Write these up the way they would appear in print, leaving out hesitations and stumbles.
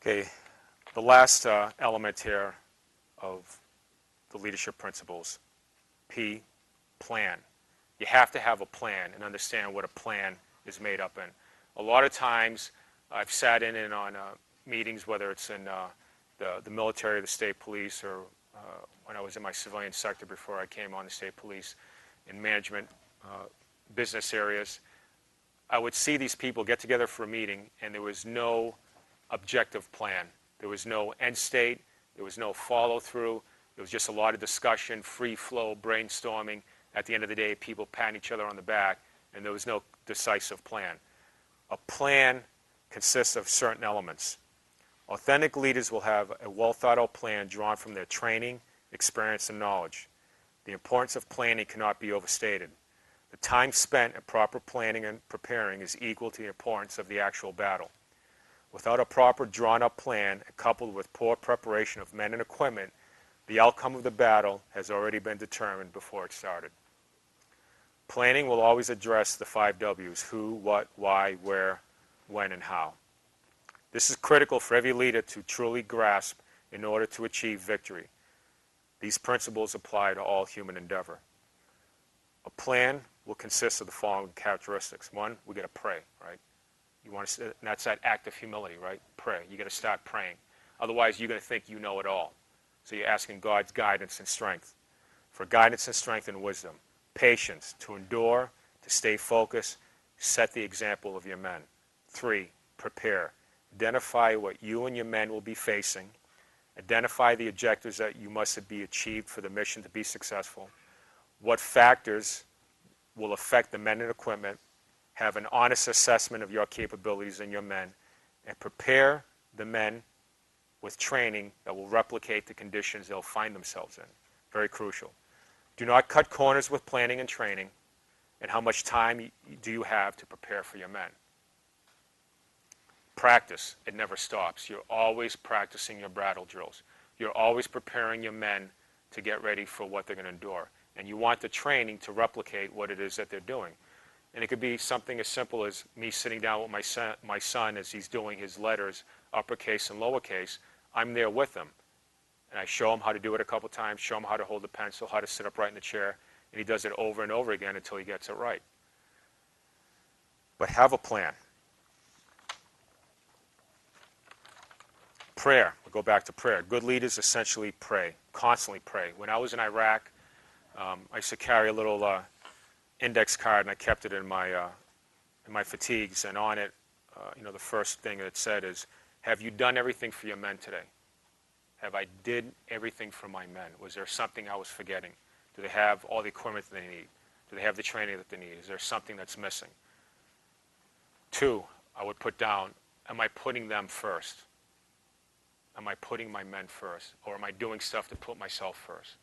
Okay, the last element here of the leadership principles, P, plan. You have to have a plan and understand what a plan is made up in. A lot of times I've sat in on meetings, whether it's in the military, the state police, or when I was in my civilian sector before I came on the state police, in management business areas. I would see these people get together for a meeting and there was no objective plan. There was no end state. There was no follow through. It was just a lot of discussion, free flow, brainstorming. At the end of the day, people patting each other on the back, and there was no decisive plan. A plan consists of certain elements. Authentic leaders will have a well-thought-out plan drawn from their training, experience, and knowledge. The importance of planning cannot be overstated. The time spent in proper planning and preparing is equal to the importance of the actual battle. Without a proper drawn-up plan, coupled with poor preparation of men and equipment, the outcome of the battle has already been determined before it started. Planning will always address the 5 W's: who, what, why, where, when, and how. This is critical for every leader to truly grasp in order to achieve victory. These principles apply to all human endeavor. A plan will consist of the following characteristics. One, we got to pray, right? You want to, and that's that act of humility, right? Pray. You got to start praying. Otherwise, you're going to think you know it all. So you're asking God's guidance and strength. For guidance and strength and wisdom. Patience, to endure, to stay focused, set the example of your men. 3, prepare. Identify what you and your men will be facing. Identify the objectives that you must be achieved for the mission to be successful. What factors will affect the men and equipment. Have an honest assessment of your capabilities and your men. And prepare the men with training that will replicate the conditions they'll find themselves in. Very crucial. Do not cut corners with planning and training. And how much time do you have to prepare for your men? Practice. It never stops. You're always practicing your battle drills. You're always preparing your men to get ready for what they're going to endure. And you want the training to replicate what it is that they're doing. And it could be something as simple as me sitting down with my son as he's doing his letters, uppercase and lowercase. I'm there with him. And I show him how to do it a couple times, show him how to hold the pencil, how to sit upright in the chair, and he does it over and over again until he gets it right. But have a plan. Prayer. We'll go back to prayer. Good leaders essentially pray, constantly pray. When I was in Iraq, I used to carry a little index card, and I kept it in my fatigues. And on it, the first thing it said is, "Have you done everything for your men today? Have I did everything for my men? Was there something I was forgetting? Do they have all the equipment that they need? Do they have the training that they need? Is there something that's missing?" 2, I would put down, am I putting them first? Am I putting my men first? Or am I doing stuff to put myself first?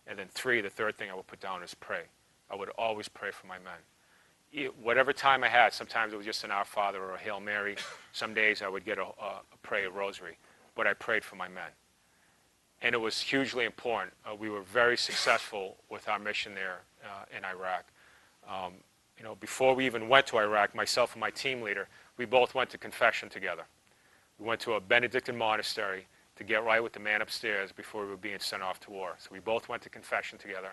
And then 3, the third thing I would put down is pray. I would always pray for my men. Whatever time I had, sometimes it was just an Our Father or a Hail Mary. Some days I would get a rosary. But I prayed for my men. And it was hugely important. We were very successful with our mission there in Iraq. Before we even went to Iraq, myself and my team leader, we both went to confession together. We went to a Benedictine monastery to get right with the man upstairs before we were being sent off to war. So we both went to confession together.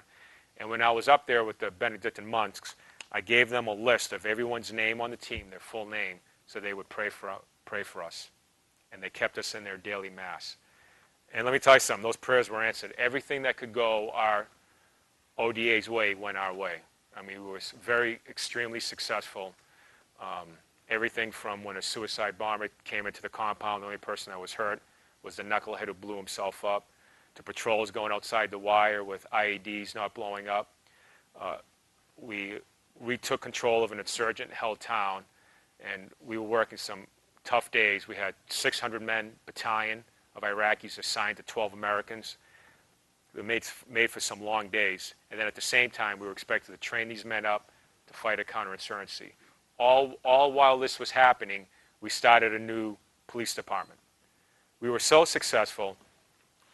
And when I was up there with the Benedictine monks, I gave them a list of everyone's name on the team, their full name, so they would pray for us. And they kept us in their daily mass. And let me tell you something, those prayers were answered. Everything that could go our ODA's way went our way. I mean, we were extremely successful. Everything from when a suicide bomber came into the compound, the only person that was hurt was the knucklehead who blew himself up, to patrols going outside the wire with IEDs not blowing up. We took control of an insurgent-held town, and we were working some tough days. We had 600 men battalion of Iraqis assigned to 12 Americans. We made for some long days. And then at the same time, we were expected to train these men up to fight a counterinsurgency. All while this was happening, we started a new police department. We were so successful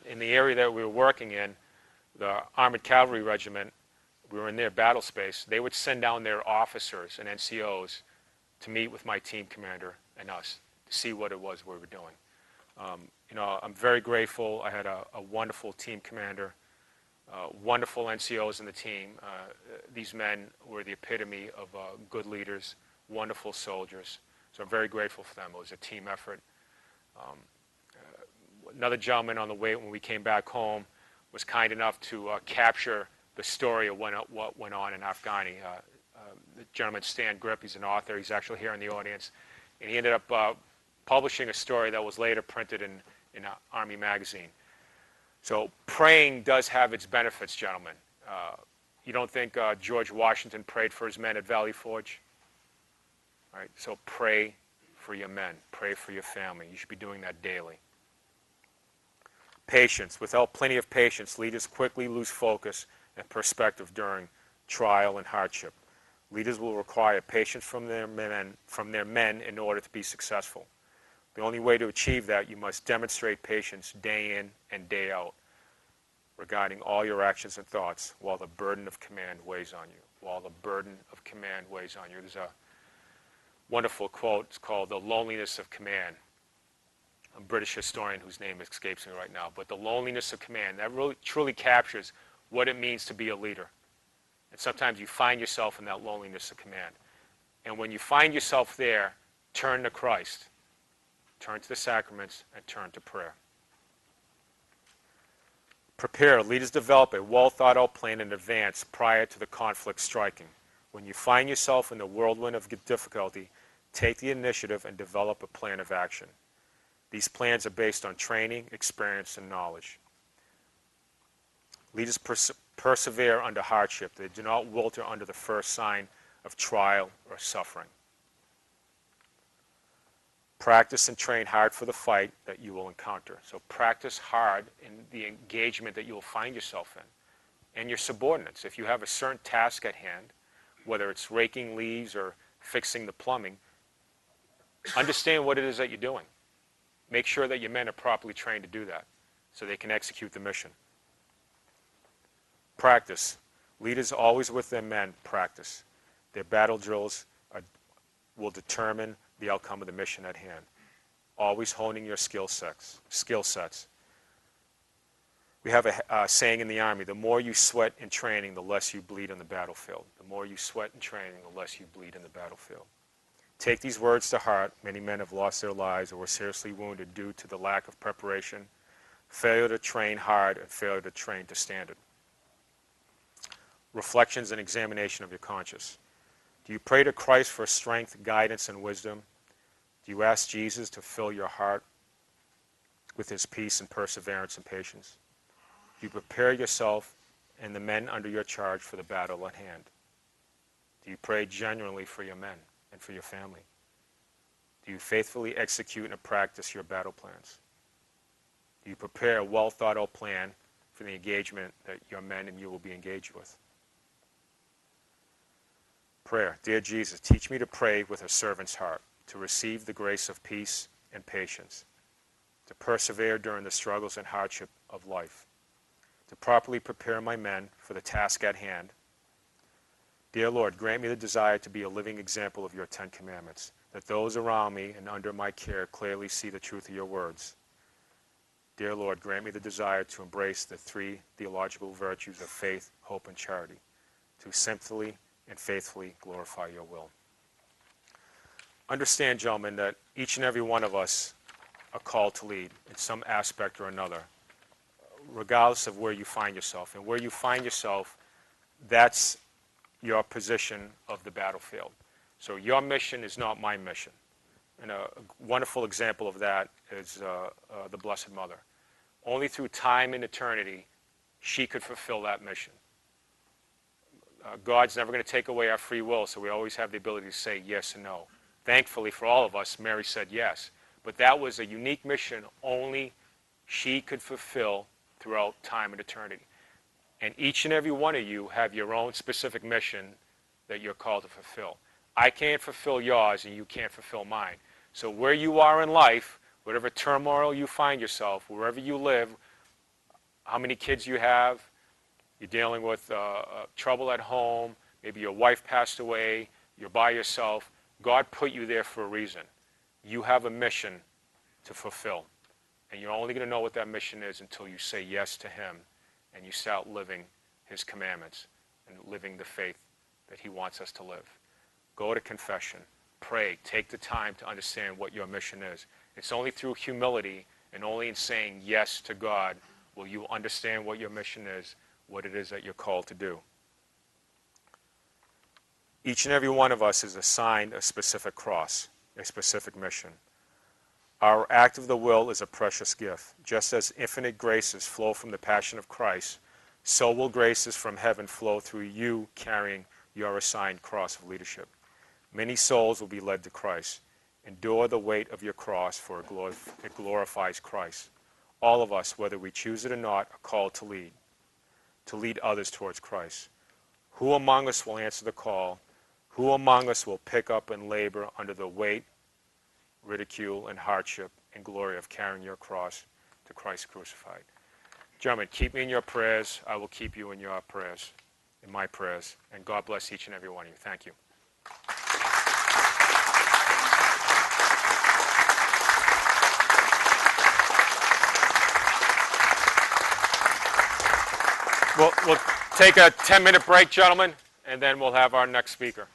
in the area that we were working in, the Armored Cavalry Regiment, we were in their battle space. They would send down their officers and NCOs to meet with my team commander and us to see what it was we were doing. I'm very grateful. I had a wonderful team commander, wonderful NCOs in the team. These men were the epitome of good leaders, wonderful soldiers. So I'm very grateful for them. It was a team effort. Another gentleman on the way when we came back home was kind enough to capture the story of what went on in Afghani. The gentleman, Stan Grip, he's an author. He's actually here in the audience. And he ended up publishing a story that was later printed in Army magazine. So praying does have its benefits, gentlemen. You don't think George Washington prayed for his men at Valley Forge? All right, so pray for your men. Pray for your family. You should be doing that daily. Patience. Without plenty of patience, leaders quickly lose focus and perspective during trial and hardship. Leaders will require patience from their men in order to be successful. The only way to achieve that, you must demonstrate patience day in and day out regarding all your actions and thoughts while the burden of command weighs on you. While the burden of command weighs on you. There's a wonderful quote. It's called The Loneliness of Command. A British historian whose name escapes me right now. But the loneliness of command, that really truly captures what it means to be a leader. And sometimes you find yourself in that loneliness of command. And when you find yourself there, turn to Christ. Turn to the sacraments and turn to prayer. Prepare. Leaders develop a well-thought-out plan in advance prior to the conflict striking. When you find yourself in the whirlwind of difficulty, take the initiative and develop a plan of action. These plans are based on training, experience, and knowledge. Leaders persevere under hardship. They do not wilt under the first sign of trial or suffering. Practice and train hard for the fight that you will encounter. So practice hard in the engagement that you will find yourself in. And your subordinates. If you have a certain task at hand, whether it's raking leaves or fixing the plumbing, understand what it is that you're doing. Make sure that your men are properly trained to do that so they can execute the mission. Practice. Leaders always with their men practice. Their battle drills will determine the outcome of the mission at hand. Always honing your skill sets. We have a saying in the Army, the more you sweat in training, the less you bleed on the battlefield. The more you sweat in training, the less you bleed in the battlefield. Take these words to heart. Many men have lost their lives or were seriously wounded due to the lack of preparation, failure to train hard, and failure to train to standard. Reflections and examination of your conscience. Do you pray to Christ for strength, guidance, and wisdom? Do you ask Jesus to fill your heart with his peace and perseverance and patience? Do you prepare yourself and the men under your charge for the battle at hand? Do you pray genuinely for your men and for your family? Do you faithfully execute and practice your battle plans? Do you prepare a well-thought-out plan for the engagement that your men and you will be engaged with? Prayer. Dear Jesus, teach me to pray with a servant's heart, to receive the grace of peace and patience, to persevere during the struggles and hardship of life, to properly prepare my men for the task at hand. Dear Lord, grant me the desire to be a living example of your 10 commandments, that those around me and under my care clearly see the truth of your words. Dear Lord, grant me the desire to embrace the 3 theological virtues of faith, hope, and charity, to simply and faithfully glorify your will. Understand, gentlemen, that each and every one of us are called to lead in some aspect or another, regardless of where you find yourself. And where you find yourself, that's your position of the battlefield. So your mission is not my mission. And a wonderful example of that is the Blessed Mother. Only through time and eternity, she could fulfill that mission. God's never going to take away our free will, so we always have the ability to say yes and no. Thankfully for all of us, Mary said yes. But that was a unique mission only she could fulfill throughout time and eternity. And each and every one of you have your own specific mission that you're called to fulfill. I can't fulfill yours and you can't fulfill mine. So where you are in life, whatever turmoil you find yourself, wherever you live, how many kids you have, you're dealing with trouble at home, maybe your wife passed away, you're by yourself. God put you there for a reason. You have a mission to fulfill. And you're only going to know what that mission is until you say yes to him and you start living his commandments and living the faith that he wants us to live. Go to confession. Pray. Take the time to understand what your mission is. It's only through humility and only in saying yes to God will you understand what your mission is, what it is that you're called to do. Each and every one of us is assigned a specific cross, a specific mission. Our act of the will is a precious gift. Just as infinite graces flow from the passion of Christ, so will graces from heaven flow through you carrying your assigned cross of leadership. Many souls will be led to Christ. Endure the weight of your cross, for it glorifies Christ. All of us, whether we choose it or not, are called to lead others towards Christ. Who among us will answer the call? Who among us will pick up and labor under the weight, ridicule, and hardship and glory of carrying your cross to Christ crucified? Gentlemen, keep me in your prayers. I will keep you in your prayers, in my prayers. And God bless each and every one of you. Thank you. We'll take a 10-minute break, gentlemen, and then we'll have our next speaker.